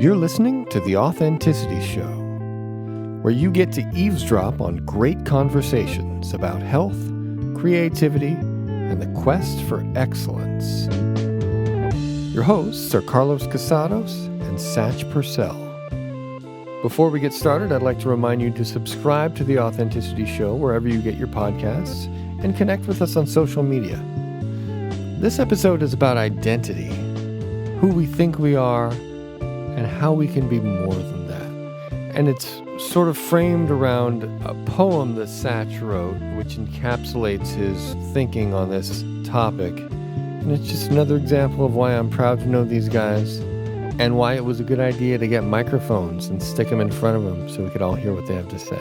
You're listening to The Authenticity Show, where you get to eavesdrop on great conversations about health, creativity, and the quest for excellence. Your hosts are Carlos Casados and Satch Purcell. Before we get started, I'd like to remind you to subscribe to The Authenticity Show wherever you get your podcasts and connect with us on social media. This episode is about identity, who we think we are, and how we can be more than that. And it's sort of framed around a poem that Satch wrote, which encapsulates his thinking on this topic. And it's just another example of why I'm proud to know these guys and why it was a good idea to get microphones and stick them in front of them so we could all hear what they have to say.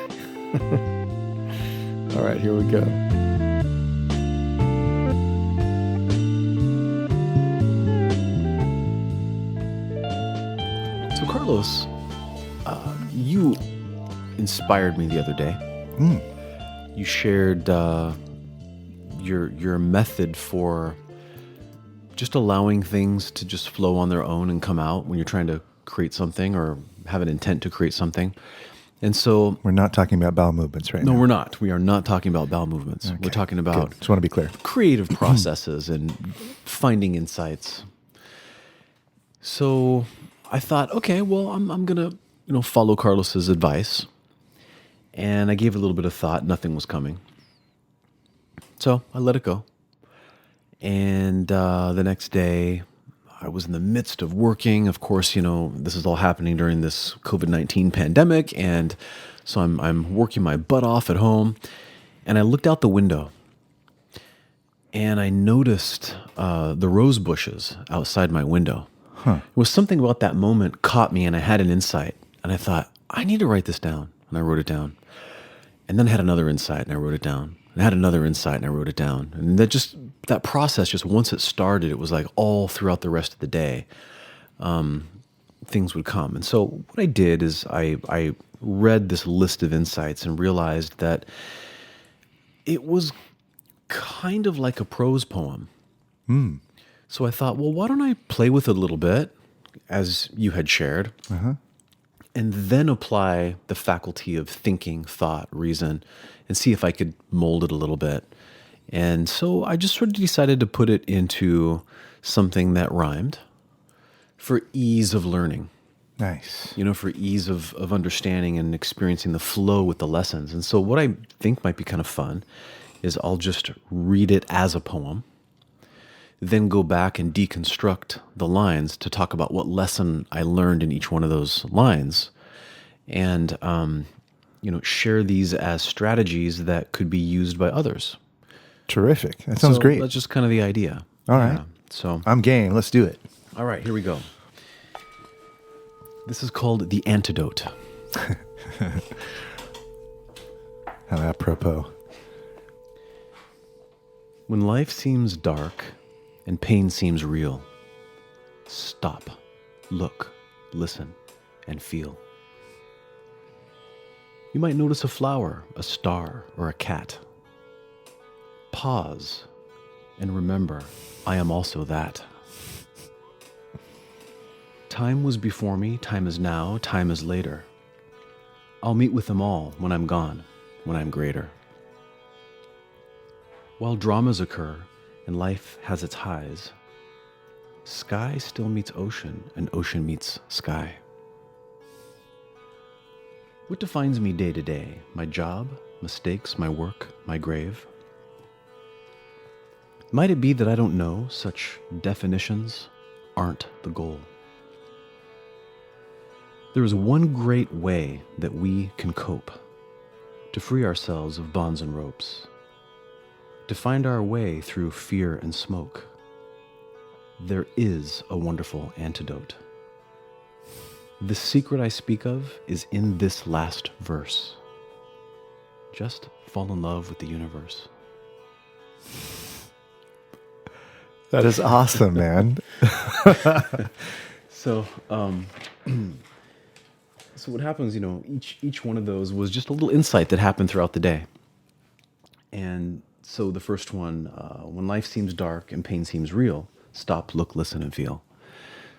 All right, here we go. So Carlos, you inspired me the other day. You shared your method for just allowing things to just flow on their own and come out when you're trying to create something or have an intent to create something. And so we're not talking about bowel movements right now. No, we're not. We are not talking about bowel movements. Okay. We're talking about Good. Just want to be clear. Creative processes and finding insights. So I thought, okay, well, I'm gonna follow Carlos's advice, and I gave it a little bit of thought. Nothing was coming, so I let it go. And the next day, I was in the midst of working. Of course, this is all happening during this COVID-19 pandemic, and so I'm working my butt off at home. And I looked out the window, and I noticed the rose bushes outside my window. It was something about that moment caught me, and I had an insight. And I thought, I need to write this down. And I wrote it down. And then I had another insight, and I wrote it down. And I had another insight, and I wrote it down. And that process, just once it started, it was like all throughout the rest of the day, things would come. And so what I did is I read this list of insights and realized that it was kind of like a prose poem. So I thought, well, why don't I play with it a little bit, as you had shared, and then apply the faculty of thinking, thought, reason, and see if I could mold it a little bit. And so I just sort of decided to put it into something that rhymed for ease of learning. Nice. For ease of understanding and experiencing the flow with the lessons. And so what I think might be kind of fun is I'll just read it as a poem, then go back and deconstruct the lines to talk about what lesson I learned in each one of those lines, and share these as strategies that could be used by others. Terrific. That sounds great. That's just kind of the idea. All right. So I'm game. Let's do it. All right, here we go. This is called The Antidote. How apropos. When life seems dark and pain seems real, stop, look, listen, and feel. You might notice a flower, a star, or a cat. Pause and remember, I am also that. Time was before me, time is now, time is later. I'll meet with them all when I'm gone, when I'm greater. While dramas occur and life has its highs, sky still meets ocean and ocean meets sky. What defines me day to day? My job, mistakes, my work, my grave? Might it be that I don't know such definitions aren't the goal? There is one great way that we can cope, to free ourselves of bonds and ropes, to find our way through fear and smoke. There is a wonderful antidote. The secret I speak of is in this last verse. Just fall in love with the universe. That is awesome, man. So what happens, each one of those was just a little insight that happened throughout the day. And so the first one, when life seems dark and pain seems real, stop, look, listen, and feel.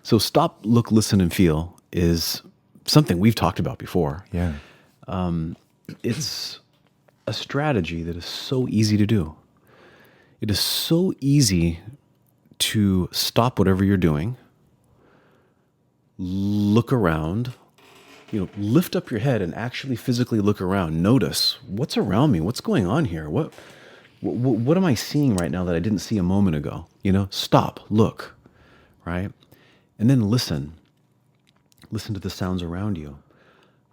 So stop, look, listen, and feel is something we've talked about before. Yeah. It's a strategy that is so easy to do. It is so easy to stop whatever you're doing, look around, lift up your head and actually physically look around. Notice what's around me. What's going on here? What am I seeing right now that I didn't see a moment ago? Stop, look, right? And then listen. Listen to the sounds around you.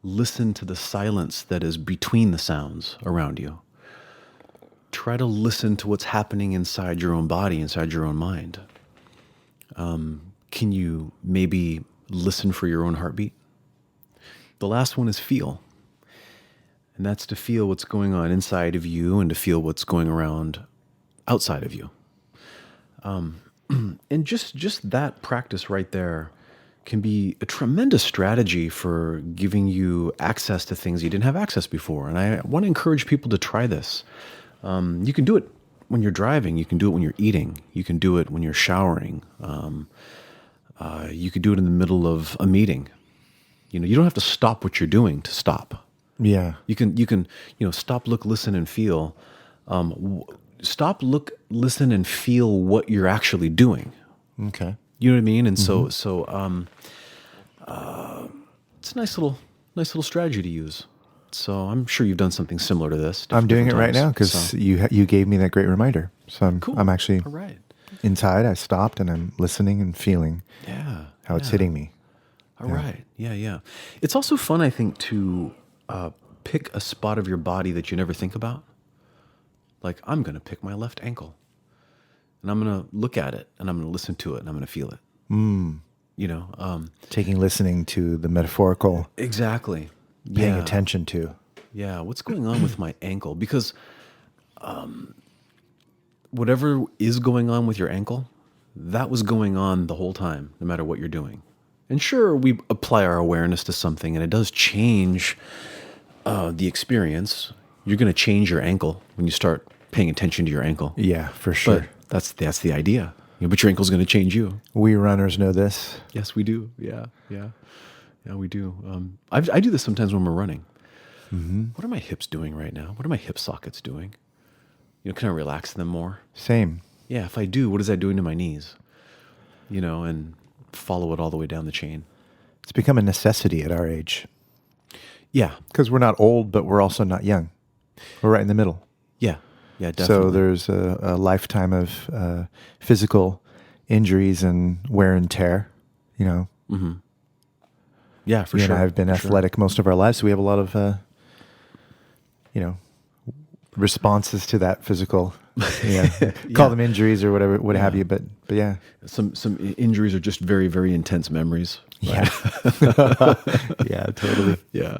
Listen to the silence that is between the sounds around you. Try to listen to what's happening inside your own body, inside your own mind. Can you maybe listen for your own heartbeat? The last one is feel. And that's to feel what's going on inside of you and to feel what's going around outside of you. And just that practice right there can be a tremendous strategy for giving you access to things you didn't have access before. And I want to encourage people to try this. You can do it when you're driving. You can do it when you're eating. You can do it when you're showering. You could do it in the middle of a meeting. You don't have to stop what you're doing to stop. Yeah. You can stop, look, listen, and feel. Stop, look, listen, and feel what you're actually doing. Okay. You know what I mean? And so it's a nice little strategy to use. So I'm sure you've done something similar to this. I'm doing it right times. now because you gave me that great reminder. So Cool. I'm actually All right. inside. I stopped and I'm listening and feeling how it's hitting me. All right. Yeah. It's also fun, I think, to pick a spot of your body that you never think about. Like, I'm going to pick my left ankle. And I'm going to look at it, and I'm going to listen to it, and I'm going to feel it. Taking listening to the metaphorical. Exactly. Paying attention to. Yeah, what's going on with my ankle? Because whatever is going on with your ankle, that was going on the whole time, no matter what you're doing. And sure, we apply our awareness to something, and it does change the experience. You're going to change your ankle when you start paying attention to your ankle. Yeah, for sure. But that's the idea. But your ankle's going to change you. We runners know this. Yes, we do. Yeah, we do. I do this sometimes when we're running. Mm-hmm. What are my hips doing right now? What are my hip sockets doing? Can I relax them more? Same. Yeah, if I do, what is that doing to my knees? And follow it all the way down the chain. It's become a necessity at our age. Yeah. Because we're not old, but we're also not young. We're right in the middle. Yeah, definitely. So there's a lifetime of physical injuries and wear and tear, Mm-hmm. Yeah, for you sure. and I have been athletic most of our lives, so we have a lot of, responses to that physical, call them injuries or whatever, what have you. But yeah. Some injuries are just very, very intense memories. Right? Yeah. Yeah, totally. Yeah.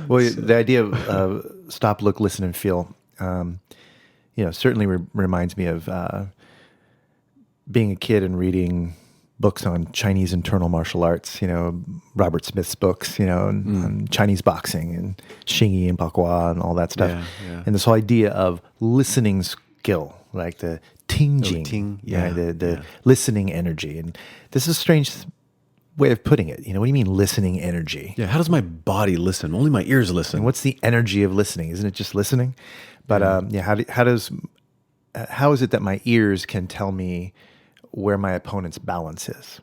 Well, the idea of stop, look, listen, and feel, certainly reminds me of being a kid and reading books on Chinese internal martial arts, Robert Smith's books, on Chinese boxing and Xingyi and Bakua and all that stuff. Yeah. And this whole idea of listening skill, like the tingjing, the listening energy. And this is a strange way of putting it. What do you mean listening energy? Yeah, how does my body listen? Only my ears listen. And what's the energy of listening? Isn't it just listening? But how is it that my ears can tell me where my opponent's balance is?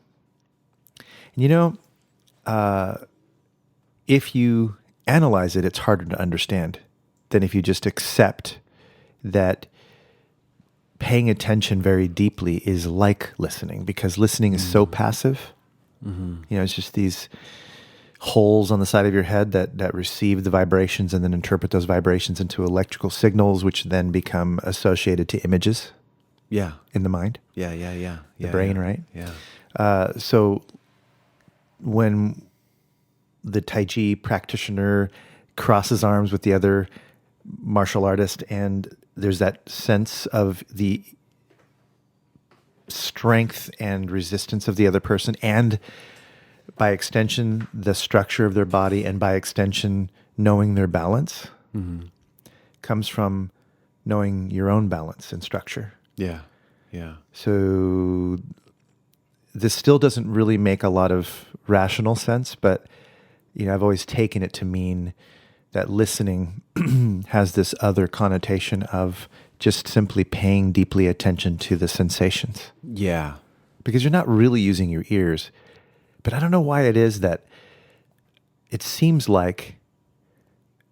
And if you analyze it, it's harder to understand than if you just accept that paying attention very deeply is like listening, because listening is so passive. Mm-hmm. It's just these holes on the side of your head that receive the vibrations and then interpret those vibrations into electrical signals, which then become associated to images. Yeah. In the mind. Yeah. The brain, right? Yeah. So when the Tai Chi practitioner crosses arms with the other martial artist and there's that sense of the strength and resistance of the other person, and by extension, the structure of their body, and by extension, knowing their balance, comes from knowing your own balance and structure. Yeah. So this still doesn't really make a lot of rational sense, but I've always taken it to mean that listening has this other connotation of just simply paying deeply attention to the sensations. Yeah. Because you're not really using your ears. But I don't know why it is that it seems like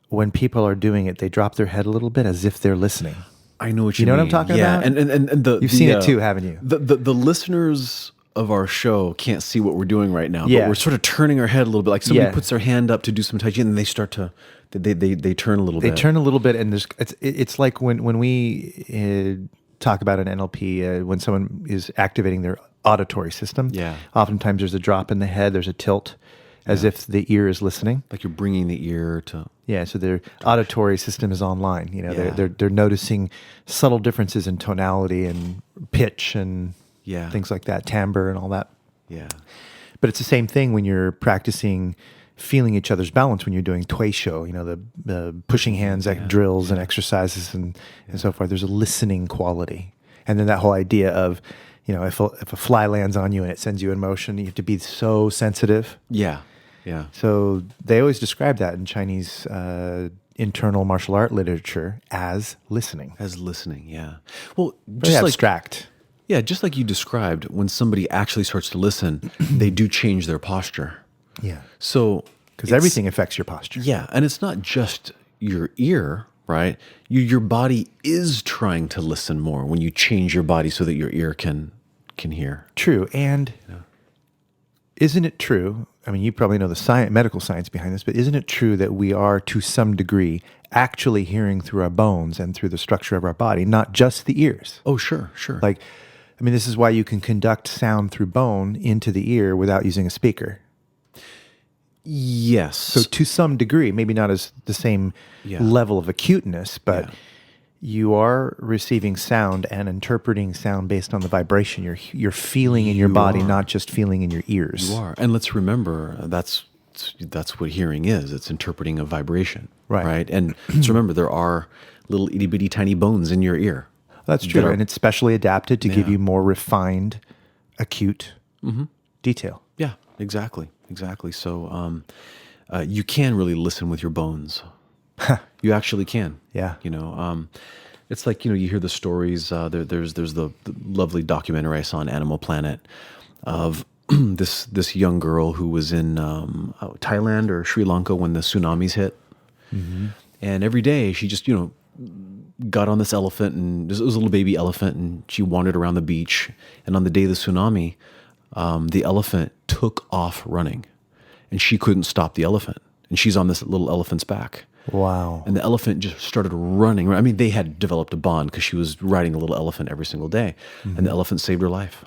when people are doing it, they drop their head a little bit as if they're listening. I know what you know mean. what I'm talking about? And You've seen it too, haven't you? The listeners of our show can't see what we're doing right now, Yeah. but we're sort of turning our head a little bit. Like somebody Yeah. puts their hand up to do some Tai Chi, and they start to they turn a little bit. They turn a little bit, and it's like when we talk about an NLP, when someone is activating their auditory system. Yeah. Oftentimes there's a drop in the head, there's a tilt, as if the ear is listening. Like you're bringing the ear to. Yeah, so their auditory system is online. Yeah. They're noticing subtle differences in tonality and pitch and things like that, timbre and all that. Yeah. But it's the same thing when you're practicing feeling each other's balance when you're doing Tui Shou, the pushing hands drills and exercises and so forth. There's a listening quality. And then that whole idea of, if a fly lands on you and it sends you in motion, you have to be so sensitive. Yeah. Yeah. So they always describe that in Chinese internal martial art literature as listening. As listening, yeah. Well, Very abstract. Yeah, just like you described, when somebody actually starts to listen, they do change their posture. Yeah. So, because everything affects your posture. Yeah, and it's not just your ear, right? Your body is trying to listen more when you change your body so that your ear can hear. True. And isn't it true? I mean, you probably know the medical science behind this, but isn't it true that we are, to some degree, actually hearing through our bones and through the structure of our body, not just the ears? Oh, sure, sure. This is why you can conduct sound through bone into the ear without using a speaker. Yes. So to some degree, maybe not as the same level of acuteness, but you are receiving sound and interpreting sound based on the vibration you're feeling in your body, not just feeling in your ears. You are. And let's remember, that's what hearing is. It's interpreting a vibration. Right? And let's remember, there are little itty-bitty tiny bones in your ear. That's true. And it's specially adapted to give you more refined, acute detail. Yeah, exactly. So you can really listen with your bones. You actually can. Yeah. It's like, you hear the stories. There's the lovely documentary I saw on Animal Planet of this young girl who was in Thailand or Sri Lanka when the tsunamis hit. Mm-hmm. And every day she just, got on this elephant, and it was a little baby elephant, and she wandered around the beach. And on the day of the tsunami, the elephant took off running, and she couldn't stop the elephant. And she's on this little elephant's back. Wow. And the elephant just started running. I mean, they had developed a bond because she was riding a little elephant every single day. Mm-hmm. And the elephant saved her life.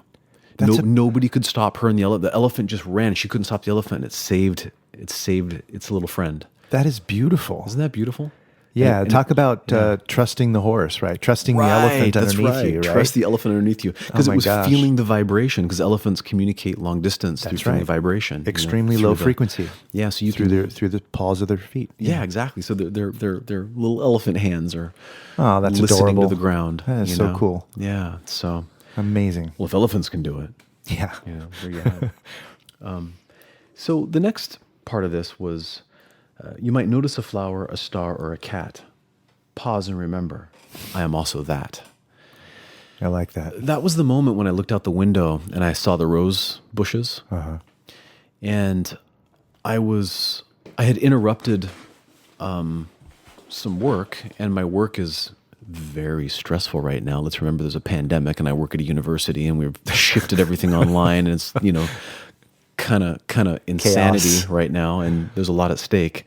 Nobody could stop her, and the elephant just ran. She couldn't stop the elephant. It saved its little friend. That is beautiful. Isn't that beautiful? Yeah, and talk about trusting the horse, right? Trusting the elephant underneath you, right? Trust the elephant underneath you. Because it was gosh. feeling the vibration, because elephants communicate long distance through feeling vibration. Extremely low frequency. Yeah, so you through the paws of their feet. Yeah, exactly. So their little elephant hands are that's listening adorable. to the ground. That is so cool. Yeah, so amazing. Well, if elephants can do it. Yeah. There you have it. So the next part of this was, you might notice a flower, a star, or a cat. Pause and remember, I am also that. I like that. That was the moment when I looked out the window and I saw the rose bushes. Uh-huh. And I had interrupted some work, and my work is very stressful right now. Let's remember there's a pandemic, and I work at a university, and we've shifted everything online, and it's, kind of insanity Chaos right now, and there's a lot at stake.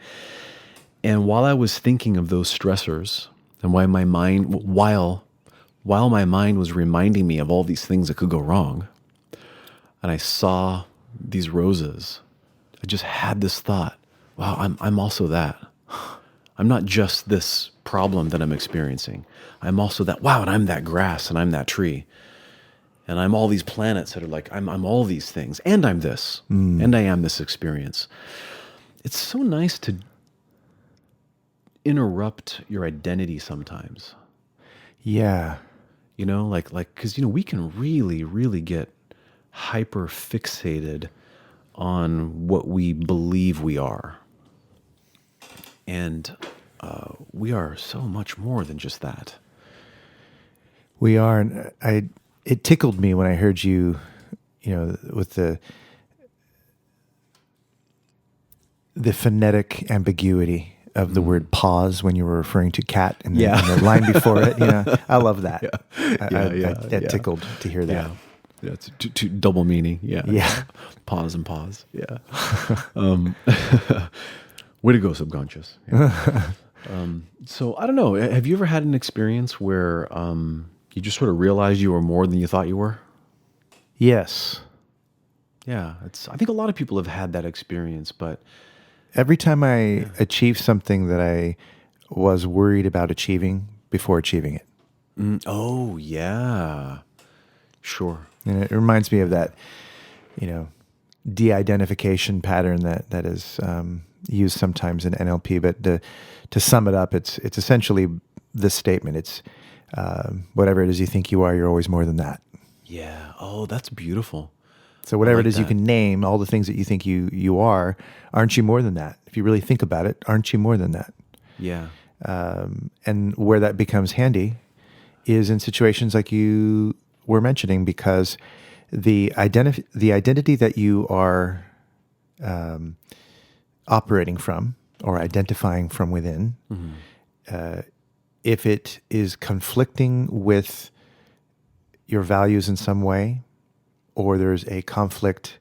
And while I was thinking of those stressors, and while my mind was reminding me of all these things that could go wrong, and I saw these roses, I just had this thought, wow, I'm also that. I'm not just this problem that I'm experiencing. I'm also that, wow, and I'm that grass, and I'm that tree. And I'm all these planets that are like, I'm all these things, and I'm this, and I am this experience. It's so nice to interrupt your identity sometimes. Yeah. Because we can really, really get hyper fixated on what we believe we are. And we are so much more than just that. We are, and it tickled me when I heard you, with the phonetic ambiguity of the word pause when you were referring to cat and the line before it. I love that. That tickled to hear that. Yeah, it's double meaning. Yeah. Pause and pause. Yeah. Way to go, subconscious. So I don't know. Have you ever had an experience where you just sort of realized you were more than you thought you were? Yes. Yeah. I think a lot of people have had that experience, but every time I achieve something that I was worried about achieving before achieving it. Oh, yeah. Sure. And it reminds me of that, de-identification pattern that is used sometimes in NLP. But to sum it up, it's essentially this statement. It's whatever it is you think you are, you're always more than that. Yeah. Oh, that's beautiful. So whatever it is you can name, all the things that you think you are, aren't you more than that? If you really think about it, aren't you more than that? Yeah. And where that becomes handy is in situations like you were mentioning, because the identity that you are operating from or identifying from within, if it is conflicting with your values in some way, or there's a conflict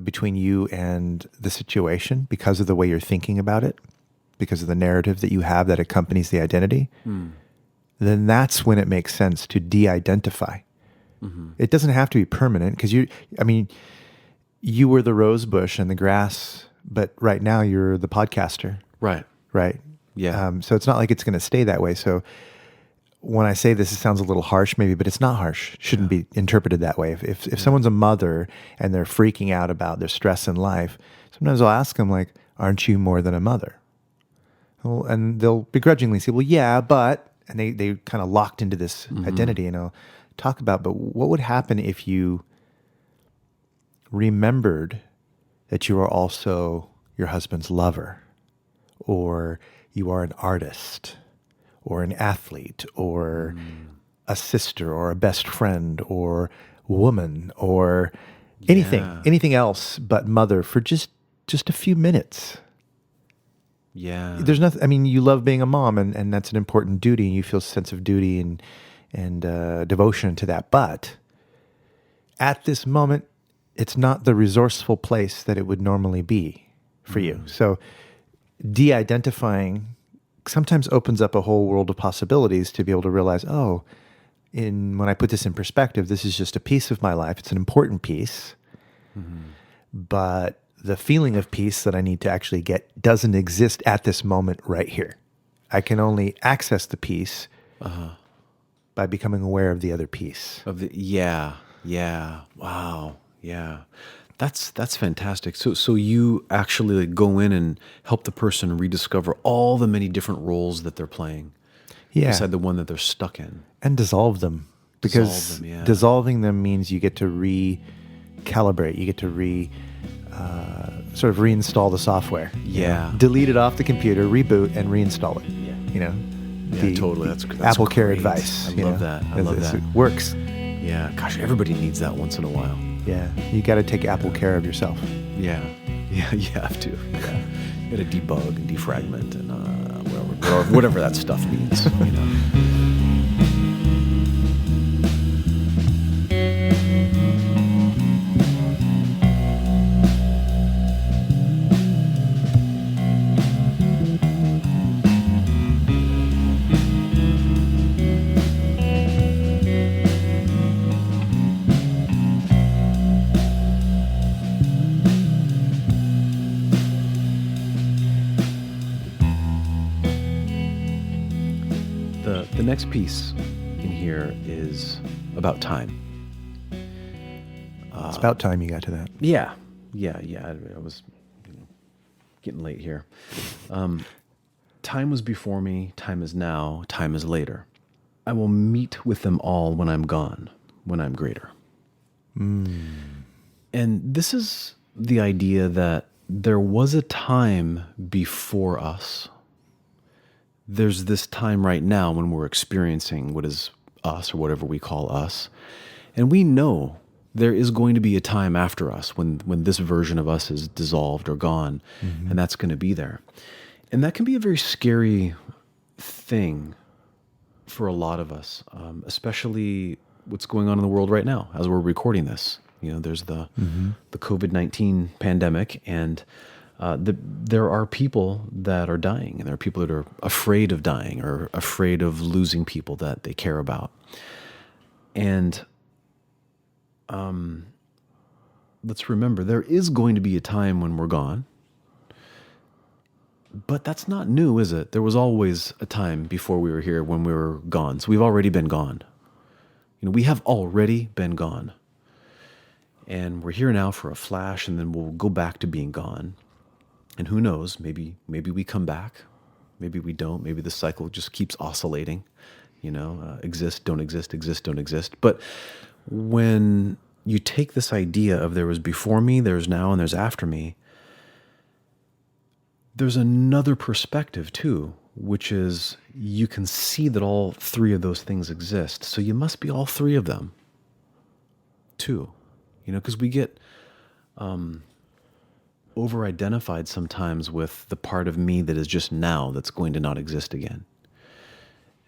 between you and the situation because of the way you're thinking about it, because of the narrative that you have that accompanies the identity, then that's when it makes sense to de-identify. It doesn't have to be permanent, because you were the rose bush and the grass, but right now you're the podcaster. Right. Right. Yeah. So it's not like it's going to stay that way. So when I say this, it sounds a little harsh maybe, but it's not harsh. It shouldn't be interpreted that way. If someone's a mother and they're freaking out about their stress in life, sometimes I'll ask them, like, aren't you more than a mother? Well, and they'll begrudgingly say, well, yeah, but, and they kind of locked into this identity, and I'll talk about, but what would happen if you remembered that you are also your husband's lover, or you are an artist, or an athlete, or a sister, or a best friend, or woman, or anything else but mother for just a few minutes. Yeah. There's nothing, you love being a mom, and that's an important duty, and you feel a sense of duty and devotion to that. But at this moment, it's not the resourceful place that it would normally be for you. So de-identifying sometimes opens up a whole world of possibilities to be able to realize, when I put this in perspective, this is just a piece of my life. It's an important piece, but the feeling of peace that I need to actually get doesn't exist at this moment right here. I can only access the peace by becoming aware of the other piece. Wow. Yeah. That's fantastic. So you actually go in and help the person rediscover all the many different roles that they're playing, beside the one that they're stuck in, and dissolve them. Because dissolving them means you get to recalibrate. You get to sort of reinstall the software. Yeah. Delete it off the computer, reboot, and reinstall it. Yeah. Totally. That's Apple Care great advice. I love that. It works. Yeah. Gosh, everybody needs that once in a while. Yeah. You got to take Apple care of yourself. Yeah. Yeah, you have to. Yeah. You got to debug and defragment and whatever that stuff means, The next piece in here is about time. It's about time you got to that. Yeah. I was getting late here. Time was before me, time is now, time is later. I will meet with them all when I'm gone, when I'm greater. And this is the idea that there was a time before us. There's this time right now when we're experiencing what is us or whatever we call us. And we know there is going to be a time after us when this version of us is dissolved or gone, and that's going to be there. And that can be a very scary thing for a lot of us, especially what's going on in the world right now as we're recording this. You know, there's the COVID-19 pandemic, and there are people that are dying, and there are people that are afraid of dying or afraid of losing people that they care about. And let's remember, there is going to be a time when we're gone. But that's not new, is it? There was always a time before we were here when we were gone. So we've already been gone. You know, we have already been gone. And we're here now for a flash, and then we'll go back to being gone. And who knows, maybe we come back. Maybe we don't. Maybe the cycle just keeps oscillating. You know, exist, don't exist, exist, don't exist. But when you take this idea of there was before me, there's now, and there's after me, there's another perspective too, which is you can see that all three of those things exist. So you must be all three of them too. You know, because we get over-identified sometimes with the part of me that is just now that's going to not exist again.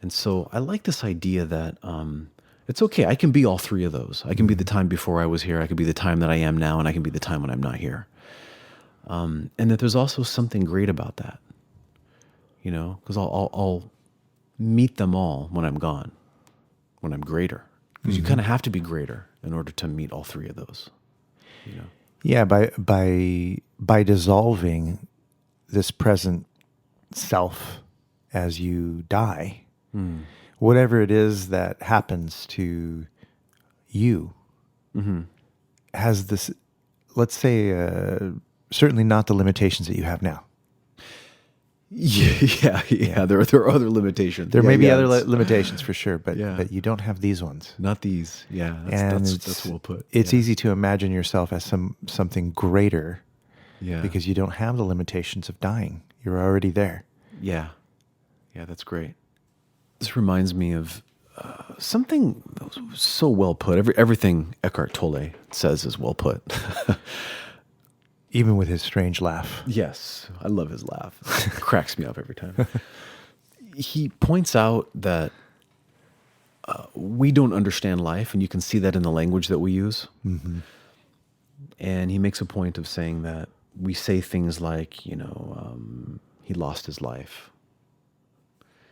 And so I like this idea that it's okay. I can be all three of those. I can be the time before I was here. I can be the time that I am now, and I can be the time when I'm not here. And that there's also something great about that, you know, because I'll meet them all when I'm gone, when I'm greater, because you kind of have to be greater in order to meet all three of those, you know. Yeah, by dissolving this present self as you die, whatever it is that happens to you has this, let's say, certainly not the limitations that you have now. Yeah. There are other limitations. There may be other limitations for sure, but you don't have these ones. Not these. Yeah, that's well put. It's easy to imagine yourself as something greater, because you don't have the limitations of dying. You're already there. Yeah, that's great. This reminds me of something so well put. Everything Eckhart Tolle says is well put. Even with his strange laugh. Yes, I love his laugh. It cracks me up every time. He points out that we don't understand life, and you can see that in the language that we use. And he makes a point of saying that we say things like, you know, he lost his life.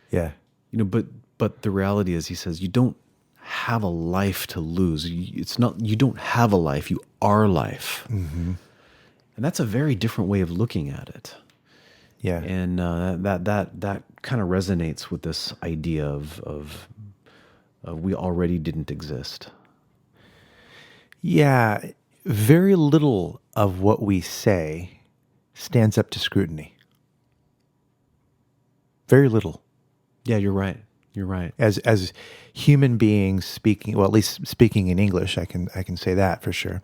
Yeah. You know, but the reality is, he says, you don't have a life to lose. It's not, you don't have a life, you are life. And that's a very different way of looking at it. Yeah. And that kind of resonates with this idea of we already didn't exist. Yeah. Very little of what we say stands up to scrutiny. Very little. Yeah, you're right. You're right. As human beings speaking, well, at least speaking in English, I can say that for sure.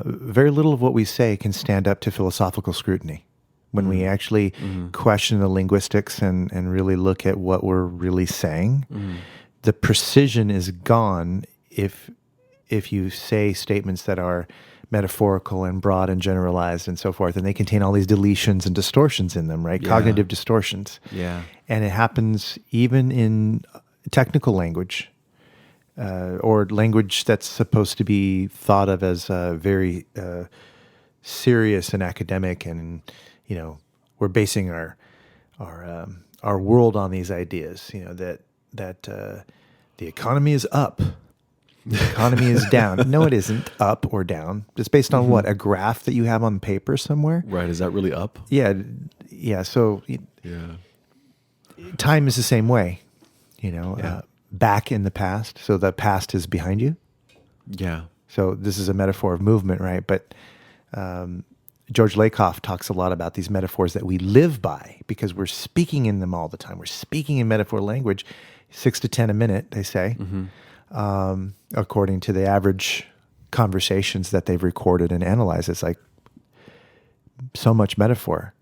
Very little of what we say can stand up to philosophical scrutiny. When we actually question the linguistics and really look at what we're really saying, the precision is gone if you say statements that are metaphorical and broad and generalized and so forth, and they contain all these deletions and distortions in them, right? Yeah. Cognitive distortions. Yeah. And it happens even in technical language. Or language that's supposed to be thought of as very serious and academic, and you know, we're basing our world on these ideas. You know, that the economy is up, the economy is down. No, it isn't up or down. It's based on what, a graph that you have on paper somewhere. Right? Is that really up? Yeah. So time is the same way. You know. Back in the past, so the past is behind you. Yeah. So this is a metaphor of movement, right? But George Lakoff talks a lot about these metaphors that we live by because we're speaking in them all the time. We're speaking in metaphor language, 6 to 10 a minute, they say, according to the average conversations that they've recorded and analyzed. It's like so much metaphor.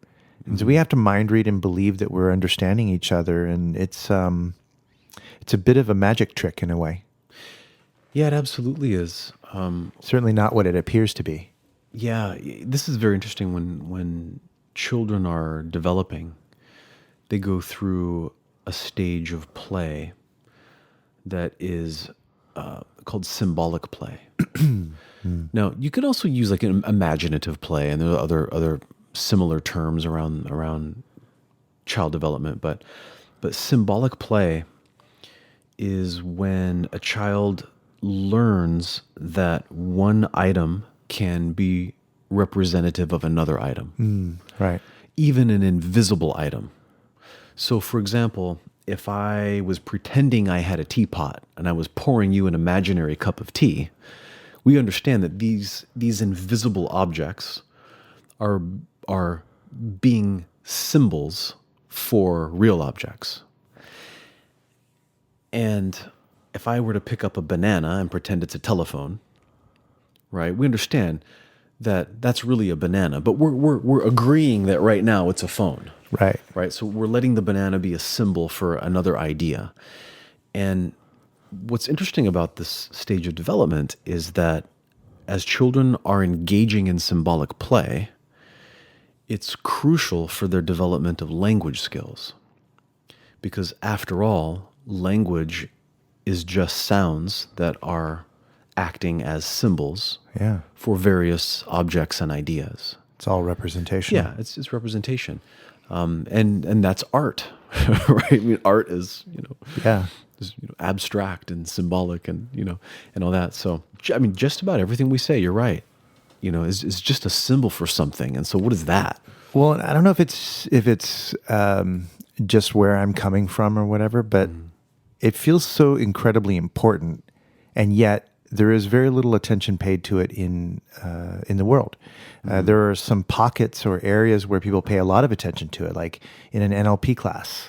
And so we have to mind read and believe that we're understanding each other. And it's a bit of a magic trick in a way. Yeah, it absolutely is. Certainly not what it appears to be. Yeah, this is very interesting. When children are developing, they go through a stage of play that is called symbolic play. Now, you could also use like an imaginative play, and there are other similar terms around child development, but symbolic play is when a child learns that one item can be representative of another item. Right. Even an invisible item. So, for example, if I was pretending I had a teapot and I was pouring you an imaginary cup of tea, we understand that these invisible objects are being symbols for real objects. And if I were to pick up a banana and pretend it's a telephone, right? We understand that that's really a banana, but we're agreeing that right now it's a phone. Right. Right. So we're letting the banana be a symbol for another idea. And what's interesting about this stage of development is that as children are engaging in symbolic play, it's crucial for their development of language skills. Because after all, language is just sounds that are acting as symbols for various objects and ideas. It's all representation. Yeah, it's representation. And that's art, right? I mean, art is, is abstract and symbolic and, and all that. So, I mean, just about everything we say, you're right, is just a symbol for something. And so what is that? Well, I don't know if it's just where I'm coming from or whatever, but it feels so incredibly important. And yet there is very little attention paid to it in the world. There are some pockets or areas where people pay a lot of attention to it, like in an NLP class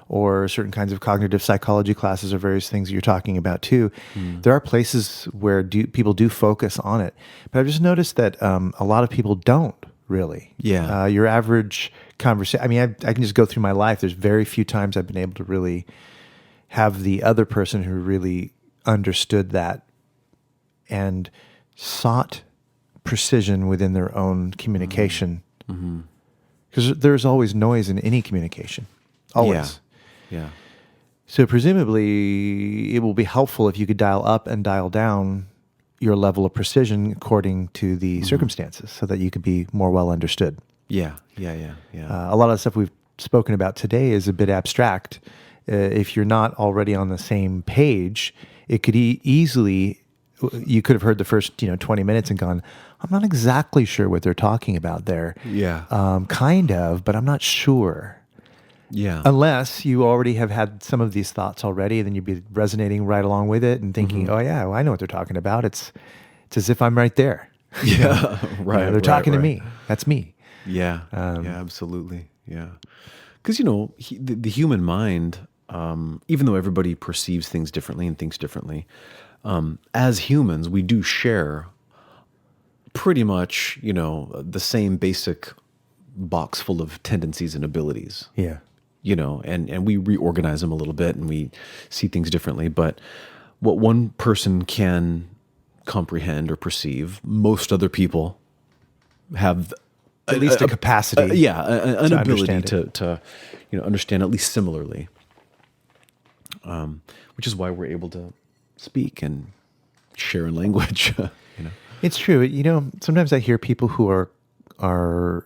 or certain kinds of cognitive psychology classes or various things that you're talking about too. There are places where people do focus on it. But I've just noticed that a lot of people don't really. Yeah. Your average conversation, I mean, I can just go through my life. There's very few times I've been able to really have the other person who really understood that and sought precision within their own communication. Because there's always noise in any communication. Always. Yeah. So presumably it will be helpful if you could dial up and dial down your level of precision according to the circumstances so that you could be more well understood. Yeah. A lot of the stuff we've spoken about today is a bit abstract. If you're not already on the same page, it could easily... You could have heard the first, 20 minutes and gone, I'm not exactly sure what they're talking about there. Yeah. Kind of, but I'm not sure. Yeah. Unless you already have had some of these thoughts already, then you'd be resonating right along with it and thinking, oh yeah, well, I know what they're talking about. It's as if I'm right there. Yeah. Right. They're talking to me. That's me. Yeah. Yeah, absolutely. Yeah. Because, the human mind, even though everybody perceives things differently and thinks differently, as humans, we do share pretty much, the same basic box full of tendencies and abilities. Yeah. And we reorganize them a little bit and we see things differently. But what one person can comprehend or perceive, most other people have at least a capacity. An ability to understand at least similarly. Which is why we're able to speak and share in language. It's true. Sometimes I hear people who are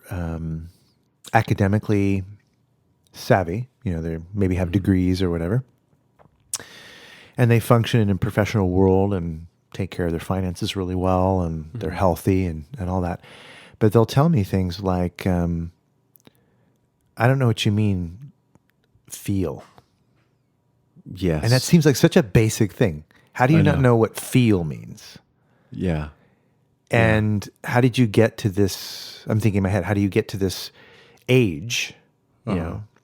academically savvy. They maybe have degrees or whatever, and they function in a professional world and take care of their finances really well, and they're healthy and all that. But they'll tell me things like, I don't know what you mean, feel. Yes. And that seems like such a basic thing. How do you not know what feel means? Yeah. And how did you get to this? I'm thinking in my head, how do you get to this age, being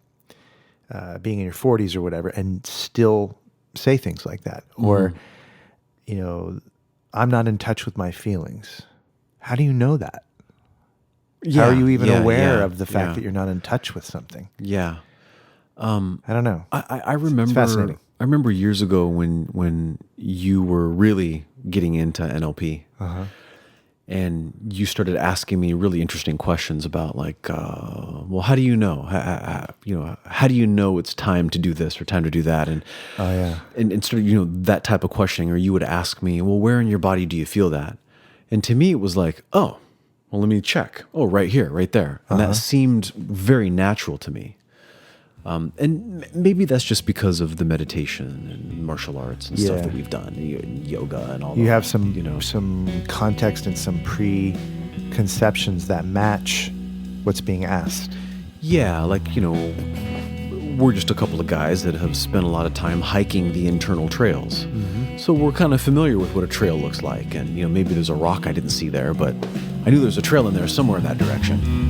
in your 40s or whatever, and still say things like that? Or, I'm not in touch with my feelings. How do you know that? Yeah, How are you even aware yeah, of the fact yeah. that you're not in touch with something? Yeah. I don't know. I remember. It's fascinating. I remember years ago when you were really getting into NLP, and you started asking me really interesting questions about like, well, how do you know? How do you know it's time to do this or time to do that? And Oh yeah. and sort of that type of questioning. Or you would ask me, well, where in your body do you feel that? And to me, it was like, oh, well, let me check. Oh, right here, right there, and that seemed very natural to me. And maybe that's just because of the meditation and martial arts and stuff that we've done, yoga and all that. You have some context and some preconceptions that match what's being asked. Yeah, like, we're just a couple of guys that have spent a lot of time hiking the internal trails. So we're kind of familiar with what a trail looks like. And, maybe there's a rock I didn't see there, but I knew there's a trail in there somewhere in that direction.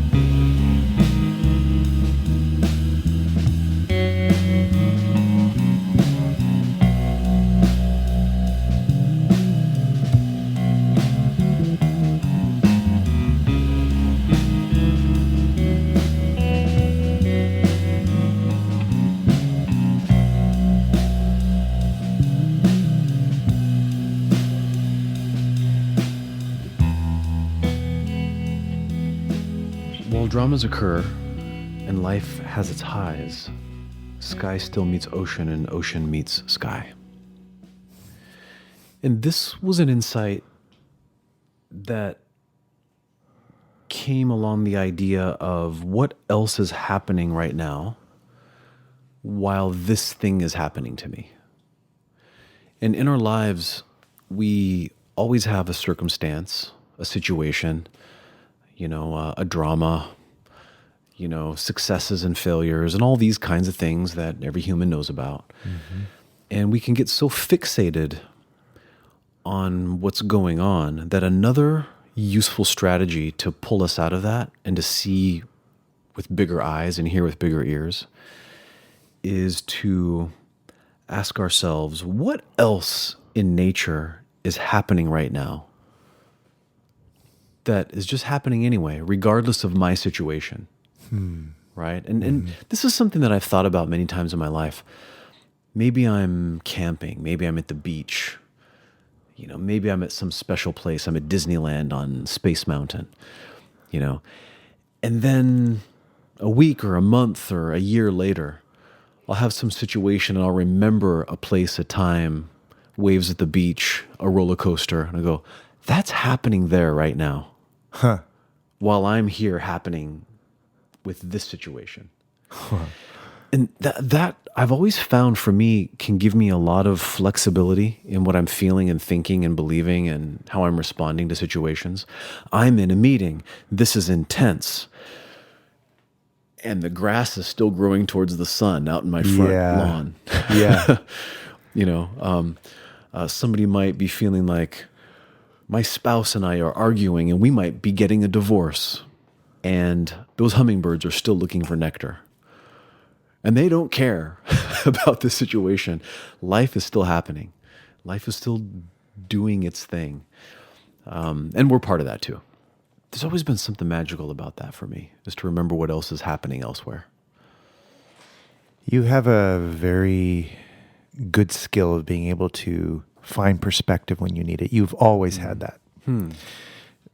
While dramas occur and life has its highs, sky still meets ocean and ocean meets sky. And this was an insight that came along the idea of what else is happening right now while this thing is happening to me. And in our lives, we always have a circumstance, a situation, a drama, successes and failures and all these kinds of things that every human knows about. And we can get so fixated on what's going on that another useful strategy to pull us out of that and to see with bigger eyes and hear with bigger ears is to ask ourselves, what else in nature is happening right now that is just happening anyway, regardless of my situation, right? And this is something that I've thought about many times in my life. Maybe I'm camping. Maybe I'm at the beach. Maybe I'm at some special place. I'm at Disneyland on Space Mountain, and then a week or a month or a year later, I'll have some situation and I'll remember a place, a time, waves at the beach, a roller coaster, and I go, that's happening there right now. While I'm here happening with this situation. And that I've always found for me can give me a lot of flexibility in what I'm feeling and thinking and believing and how I'm responding to situations. I'm in a meeting. This is intense. And the grass is still growing towards the sun out in my front lawn. Yeah. Somebody might be feeling like my spouse and I are arguing and we might be getting a divorce. And those hummingbirds are still looking for nectar. And they don't care about the situation. Life is still happening. Life is still doing its thing. And we're part of that too. There's always been something magical about that for me, is to remember what else is happening elsewhere. You have a very good skill of being able to find perspective when you need it. You've always had that.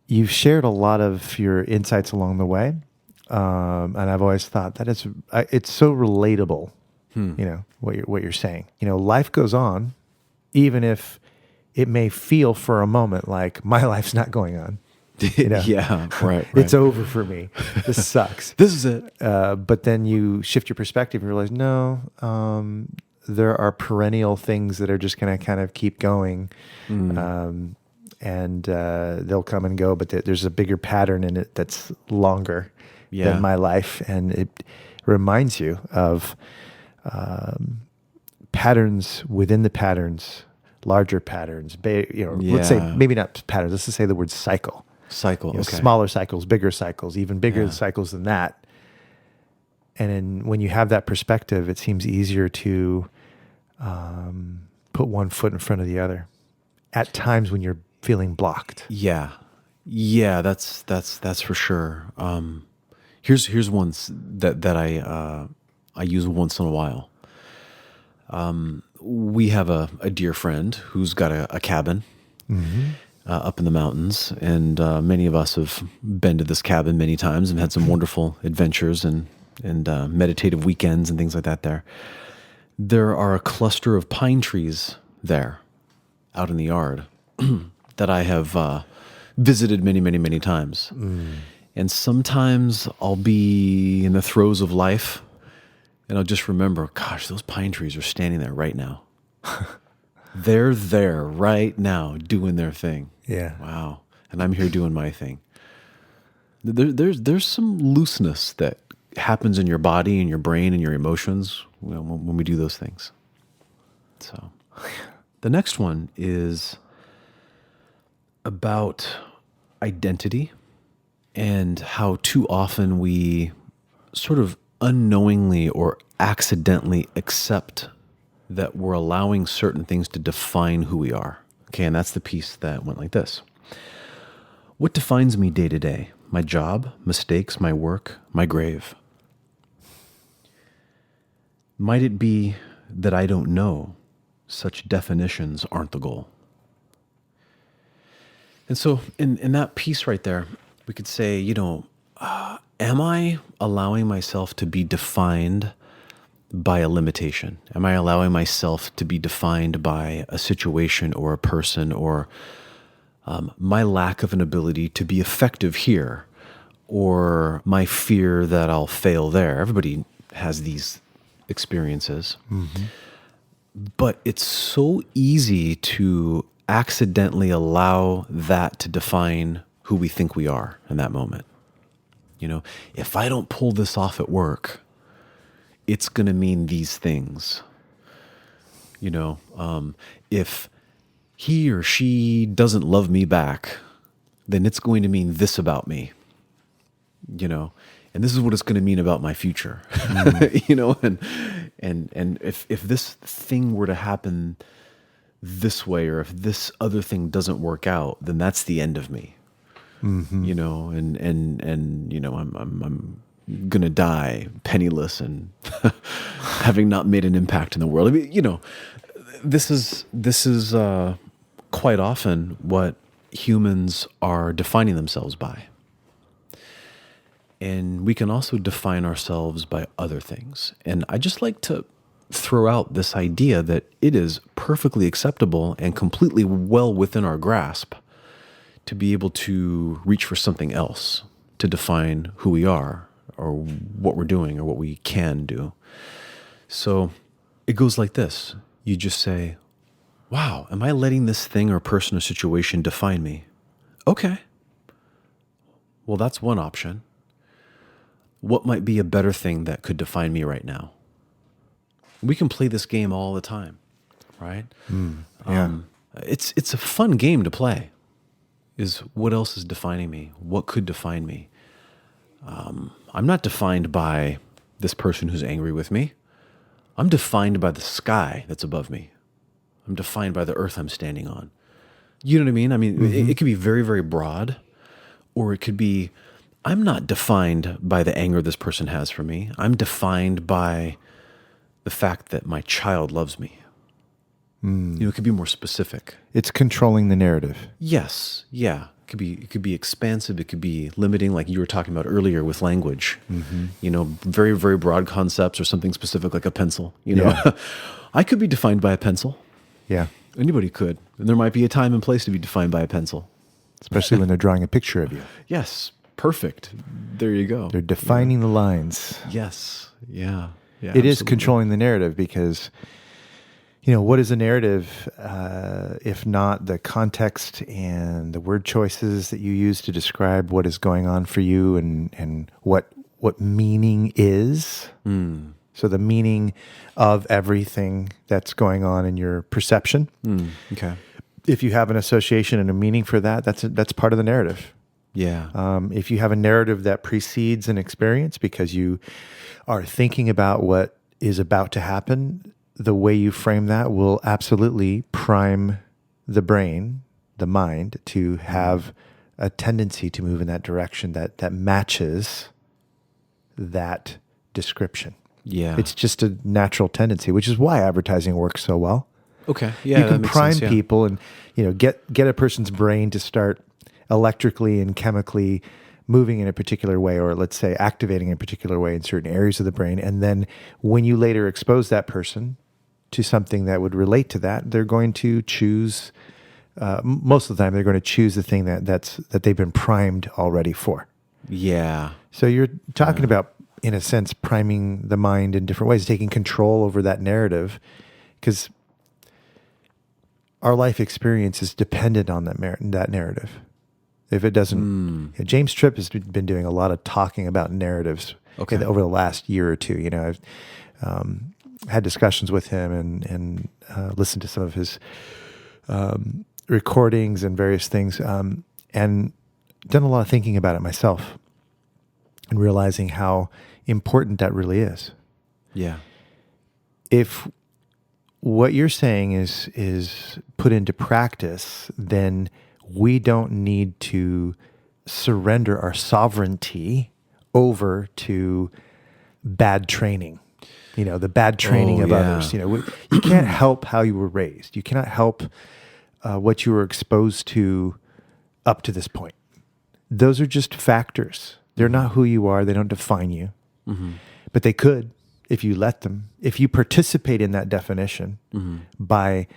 You've shared a lot of your insights along the way. And I've always thought that it's so relatable, what you're saying. Life goes on, even if it may feel for a moment like my life's not going on. Yeah, right. It's over for me. This sucks. This is it. But then you shift your perspective and realize, no, there are perennial things that are just going to kind of keep going. And they'll come and go, but there's a bigger pattern in it that's longer than my life. And it reminds you of patterns within the patterns, larger patterns, let's say maybe not patterns, let's just say the word cycle. Okay. Smaller cycles, bigger cycles, even bigger cycles than that. And when you have that perspective, it seems easier to put one foot in front of the other at times when you're feeling blocked. Yeah. Yeah, that's for sure. Here's one that I use once in a while. We have a dear friend who's got a cabin up in the mountains, and many of us have been to this cabin many times and had some wonderful adventures and meditative weekends and things like that there. There are a cluster of pine trees there out in the yard that I have visited many, many, many times. And sometimes I'll be in the throes of life and I'll just remember, gosh, those pine trees are standing there right now. They're there right now doing their thing. Yeah. Wow. And I'm here doing my thing. There's some looseness that happens in your body and your brain and your emotions when we do those things. So the next one is about identity and how too often we sort of unknowingly or accidentally accept that we're allowing certain things to define who we are. Okay, and that's the piece that went like this. What defines me day to day? My job, mistakes, my work, my grave. Might it be that I don't know? Such definitions aren't the goal. And so in that piece right there, we could say, am I allowing myself to be defined by a limitation? Am I allowing myself to be defined by a situation or a person or my lack of an ability to be effective here or my fear that I'll fail there? Everybody has these experiences. But it's so easy to accidentally allow that to define who we think we are in that moment. If I don't pull this off at work, it's going to mean these things. If he or she doesn't love me back, then it's going to mean this about me. And this is what it's going to mean about my future. And if this thing were to happen this way, or if this other thing doesn't work out, then that's the end of me. I'm gonna die penniless and having not made an impact in the world. I mean, this is quite often what humans are defining themselves by. And we can also define ourselves by other things. And I just like to throw out this idea that it is perfectly acceptable and completely well within our grasp to be able to reach for something else to define who we are or what we're doing or what we can do. So it goes like this. You just say, wow, am I letting this thing or person or situation define me? Okay. Well, that's one option. What might be a better thing that could define me right now? We can play this game all the time, right? It's a fun game to play. Is what else is defining me? What could define me? I'm not defined by this person who's angry with me. I'm defined by the sky that's above me. I'm defined by the earth I'm standing on. You know what I mean? I mean, it could be very, very broad, or it could be, I'm not defined by the anger this person has for me. I'm defined by the fact that my child loves me. It could be more specific. It's controlling the narrative. Yes. Yeah. It could be expansive. It could be limiting, like you were talking about earlier with language. Very, very broad concepts or something specific like a pencil. I could be defined by a pencil. Yeah. Anybody could. And there might be a time and place to be defined by a pencil. Especially when they're drawing a picture of you. Yes. Perfect. There you go. They're defining the lines. Yes. Yeah. It is controlling the narrative because, what is a narrative if not the context and the word choices that you use to describe what is going on for you and what meaning is? So the meaning of everything that's going on in your perception. Okay. If you have an association and a meaning for that, that's part of the narrative. Yeah. If you have a narrative that precedes an experience because you are thinking about what is about to happen, the way you frame that will absolutely prime the brain the mind to have a tendency to move in that direction that matches that description. Yeah. It's just a natural tendency, which is why advertising works so well. Okay. Yeah. You can that makes prime sense, yeah. people and, get a person's brain to start electrically and chemically moving in a particular way, or let's say activating in a particular way in certain areas of the brain. And then when you later expose that person to something that would relate to that, they're going to choose, most of the time, they're going to choose the thing that they've been primed already for. Yeah. So you're talking about, in a sense, priming the mind in different ways, taking control over that narrative, because our life experience is dependent on that narrative. If it doesn't, James Tripp has been doing a lot of talking about narratives over the last year or two. I've had discussions with him and listened to some of his recordings and various things, and done a lot of thinking about it myself, and realizing how important that really is. Yeah. If what you're saying is put into practice, then we don't need to surrender our sovereignty over to bad training. The bad training of others. You can't help how you were raised. You cannot help what you were exposed to up to this point. Those are just factors. They're not who you are. They don't define you. Mm-hmm. But they could if you let them. If you participate in that definition by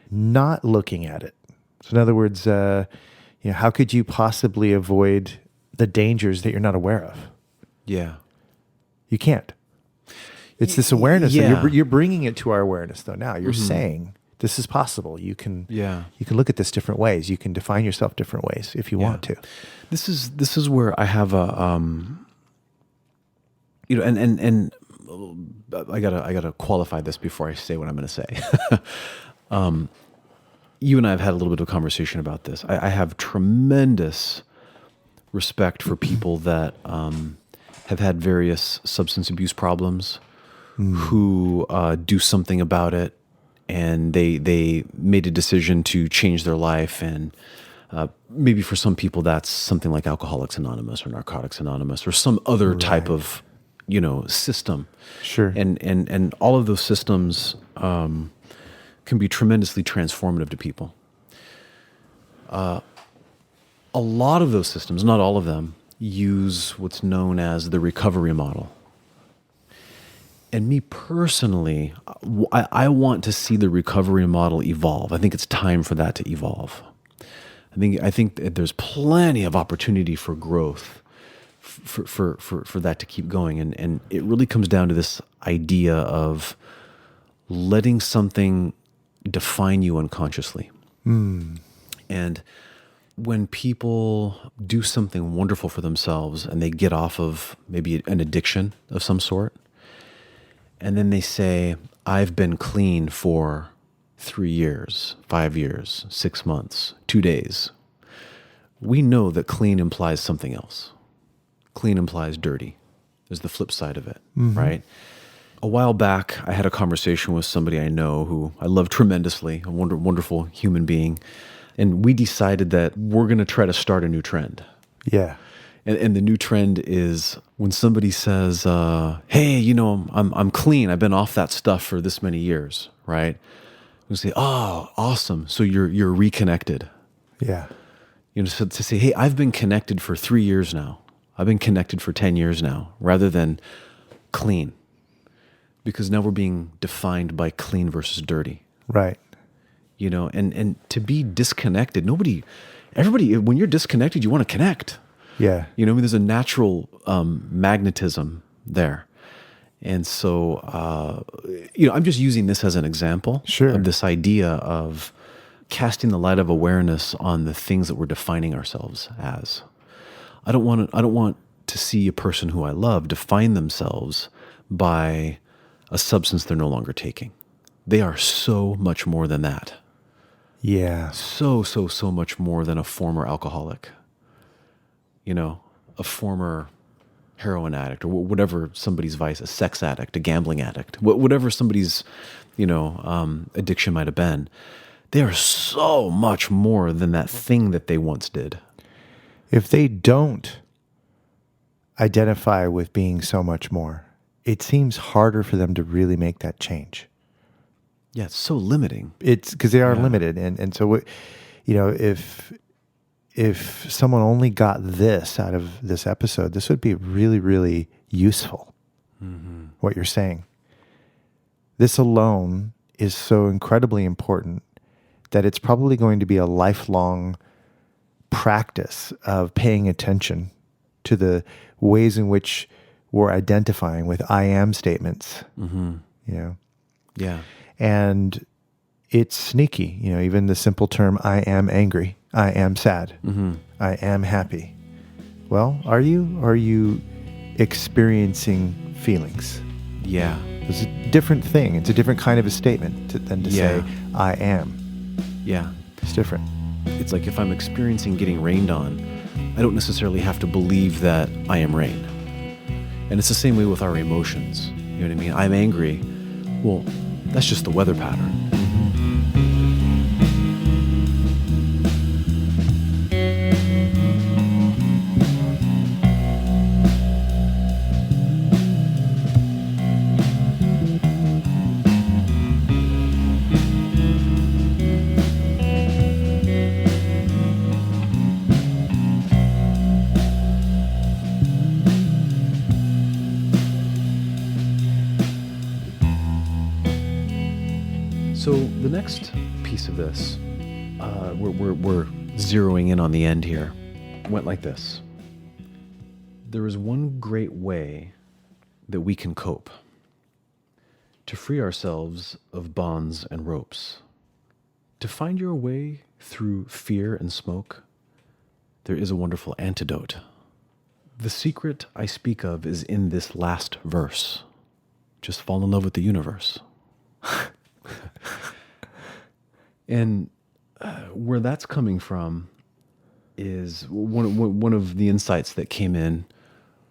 not looking at it. So in other words, how could you possibly avoid the dangers that you're not aware of? Yeah. You can't. It's this awareness. Yeah. You're bringing it to our awareness, though. Now you're saying this is possible. You can look at this different ways. You can define yourself different ways if you want to. This is where I have a and I gotta qualify this before I say what I'm going to say. You and I have had a little bit of a conversation about this. I have tremendous respect for people that have had various substance abuse problems, who do something about it, and they made a decision to change their life. And maybe for some people that's something like Alcoholics Anonymous or Narcotics Anonymous or some other type of system. Sure. And all of those systems can be tremendously transformative to people. A lot of those systems, not all of them, use what's known as the recovery model. And me personally, I want to see the recovery model evolve. I think it's time for that to evolve. I think that there's plenty of opportunity for growth for that to keep going. And it really comes down to this idea of letting something define you unconsciously. And when people do something wonderful for themselves and they get off of maybe an addiction of some sort, and then they say, I've been clean for 3 years, 5 years, 6 months, 2 days. We know that clean implies something else. Clean implies dirty. There's the flip side of it, right? A while back, I had a conversation with somebody I know who I love tremendously, a wonderful human being. And we decided that we're going to try to start a new trend. Yeah. And the new trend is when somebody says, hey, I'm clean. I've been off that stuff for this many years, right? We say, oh, awesome. So you're reconnected. Yeah. So to say, hey, I've been connected for 3 years now. I've been connected for 10 years now, rather than clean. Because now we're being defined by clean versus dirty. Right. And to be disconnected, everybody, when you're disconnected, you want to connect. Yeah. There's a natural magnetism there. And so, I'm just using this as an example of this idea of casting the light of awareness on the things that we're defining ourselves as. I don't want to see a person who I love define themselves by a substance they're no longer taking. They are so much more than that. Yeah. So much more than a former alcoholic. A former heroin addict, or whatever somebody's vice, a sex addict, a gambling addict, whatever somebody's, addiction might have been. They are so much more than that thing that they once did. If they don't identify with being so much more, it seems harder for them to really make that change. Yeah, it's so limiting. It's because they are limited. And so, if someone only got this out of this episode, this would be really, really useful, what you're saying. This alone is so incredibly important that it's probably going to be a lifelong practice of paying attention to the ways in which we're identifying with I am statements, Yeah. And it's sneaky, even the simple term, I am angry, I am sad, I am happy. Well, are you experiencing feelings? Yeah. It's a different thing. It's a different kind of a statement than to say, I am. Yeah. It's different. It's like if I'm experiencing getting rained on, I don't necessarily have to believe that I am rain. And it's the same way with our emotions. You know what I mean? I'm angry. Well, that's just the weather pattern. So the next piece of this, we're zeroing in on the end here, went like this. There is one great way that we can cope to free ourselves of bonds and ropes. To find your way through fear and smoke, there is a wonderful antidote. The secret I speak of is in this last verse. Just fall in love with the universe. And where that's coming from is one of the insights that came in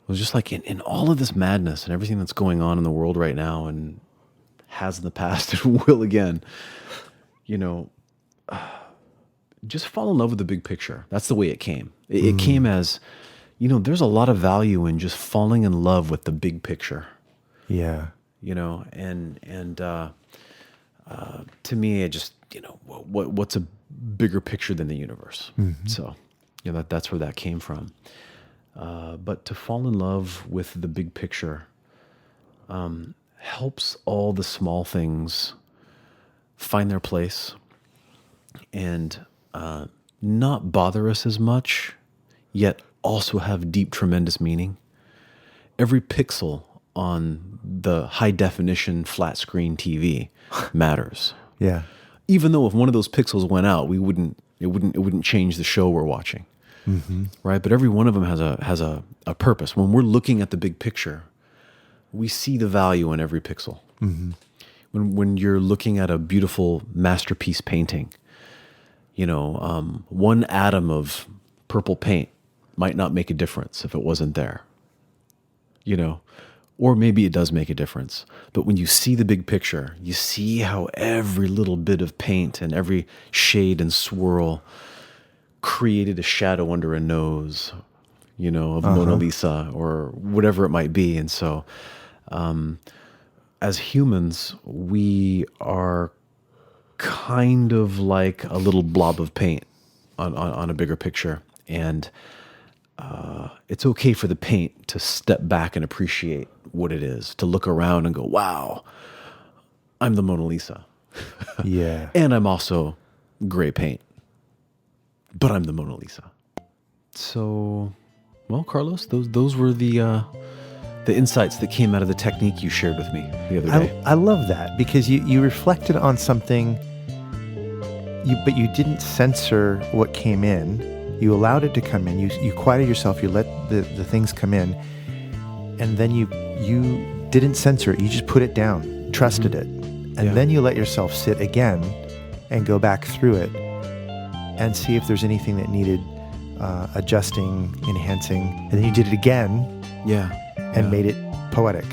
was just like in all of this madness and everything that's going on in the world right now and has in the past and will again, just fall in love with the big picture. That's the way it came. It came as, there's a lot of value in just falling in love with the big picture. Yeah. To me, it just, what's a bigger picture than the universe? So, that's where that came from. But to fall in love with the big picture helps all the small things find their place and not bother us as much, yet also have deep, tremendous meaning. Every pixel on the high definition flat screen TV matters. Yeah. Even though if one of those pixels went out, it wouldn't change the show we're watching. Right? But every one of them has a purpose. When we're looking at the big picture, we see the value in every pixel. When you're looking at a beautiful masterpiece painting, one atom of purple paint might not make a difference if it wasn't there. Or maybe it does make a difference. But when you see the big picture, you see how every little bit of paint and every shade and swirl created a shadow under a nose, of Mona Lisa or whatever it might be. And so, as humans, we are kind of like a little blob of paint on a bigger picture. And it's okay for the paint to step back and appreciate what it is, to look around and go, wow, I'm the Mona Lisa. Yeah. And I'm also gray paint, but I'm the Mona Lisa. So, well, Carlos, those were the insights that came out of the technique you shared with me the other day. I love that because you reflected on something, but you didn't censor what came in. You allowed it to come in. You quieted yourself. You let the things come in, and then you didn't censor it. You just put it down, trusted it, and then you let yourself sit again and go back through it and see if there's anything that needed adjusting, enhancing, and then you did it again. And made it poetic.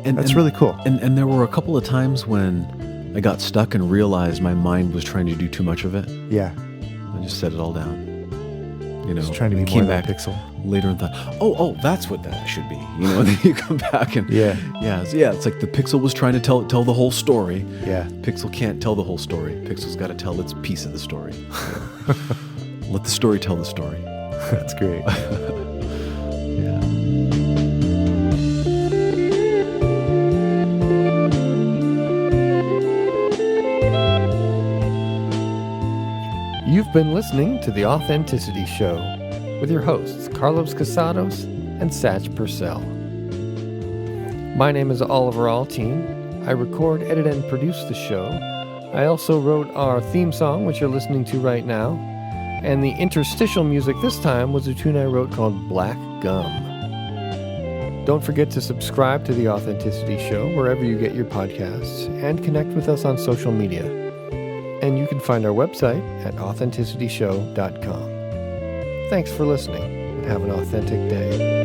And that's really cool. And there were a couple of times when I got stuck and realized my mind was trying to do too much of it. Yeah. I just set it all down. Just trying to be came more than back a pixel. later and thought, oh, that's what that should be. And then you come back and Yeah. It's like the pixel was trying to tell the whole story. Yeah. Pixel can't tell the whole story. Pixel's got to tell its piece of the story. Let the story tell the story. That's great. Yeah. You've been listening to The Authenticity Show with your hosts, Carlos Casados and Satch Purcell. My name is Oliver Althoen. I record, edit, and produce the show. I also wrote our theme song, which you're listening to right now. And the interstitial music this time was a tune I wrote called Black Gum. Don't forget to subscribe to The Authenticity Show wherever you get your podcasts and connect with us on social media. And you can find our website at authenticityshow.com. Thanks for listening and have an authentic day.